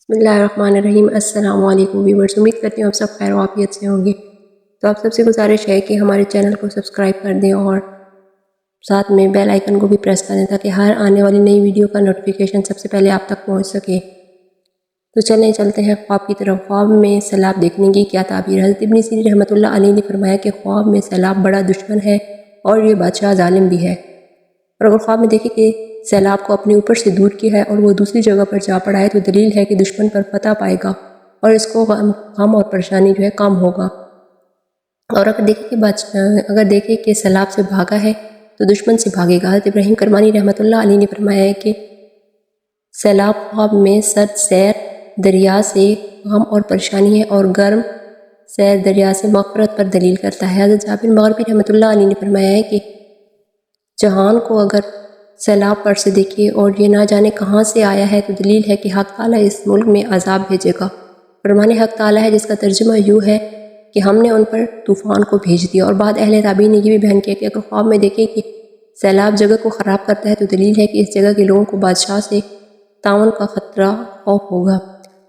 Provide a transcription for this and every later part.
بسم اللہ الرحمن الرحیم۔ السلام علیکم ویورز، امید کرتی ہوں آپ سب خیر و عافیت سے ہوں گے۔ تو آپ سب سے گزارش ہے کہ ہمارے چینل کو سبسکرائب کر دیں اور ساتھ میں بیل آئیکن کو بھی پریس کر دیں تاکہ ہر آنے والی نئی ویڈیو کا نوٹیفیکیشن سب سے پہلے آپ تک پہنچ سکے۔ تو چلتے ہیں خواب کی طرف۔ خواب میں سیلاب دیکھنے کی کیا تعبیر؟ حضرت ابن سیرین رحمۃ اللہ علیہ نے فرمایا کہ خواب میں سیلاب بڑا دشمن ہے اور یہ بادشاہ ظالم بھی ہے، اور اگر خواب میں دیکھیں کہ سیلاب کو اپنے اوپر سے دور کیا ہے اور وہ دوسری جگہ پر جا پڑا ہے تو دلیل ہے کہ دشمن پر فتح پائے گا اور اس کو غم اور پریشانی کم ہوگا۔ اور اگر دیکھیں کہ سیلاب سے بھاگا ہے تو دشمن سے بھاگے گا۔ حضرت ابراہیم کرمانی رحمۃ اللہ علیہ نے فرمایا ہے کہ سیلاب خواب میں سرد سیر دریا سے غم اور پریشانی ہے اور گرم سیر دریا سے مغفرت پر دلیل کرتا ہے۔ حضرت جابر مغربی رحمۃ اللہ علیہ نے فرمایا ہے کہ جہان کو اگر سیلاب پر سے دیکھے اور یہ نہ جانے کہاں سے آیا ہے تو دلیل ہے کہ حق تعالیٰ اس ملک میں عذاب بھیجے گا۔ فرمان حق تعالیٰ ہے جس کا ترجمہ یوں ہے کہ ہم نے ان پر طوفان کو بھیج دیا۔ اور بعد اہل تابعین نے یہ بھی بیان کیا کہ اگر خواب میں دیکھیں کہ سیلاب جگہ کو خراب کرتا ہے تو دلیل ہے کہ اس جگہ کے لوگوں کو بادشاہ سے تعاون کا خطرہ خوف ہوگا۔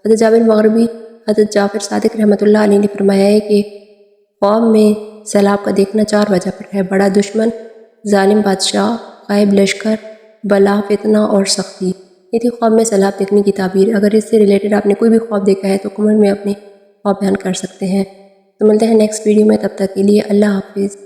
حضرت جابر مغربی حضرت جعفر صادق رحمۃ اللہ علیہ نے فرمایا ہے کہ خواب میں سیلاب کا دیکھنا 4 وجہ پر ہے: بڑا دشمن، ظالم بادشاہ، غائب لشکر، بلا، فتنہ اور سختی۔ یہ تھی خواب میں سیلاب دیکھنے کی تعبیر۔ اگر اس سے ریلیٹڈ آپ نے کوئی بھی خواب دیکھا ہے تو کمنٹ میں اپنے خواب بیان کر سکتے ہیں۔ تو ملتے ہیں نیکسٹ ویڈیو میں، تب تک کے لیے اللہ حافظ۔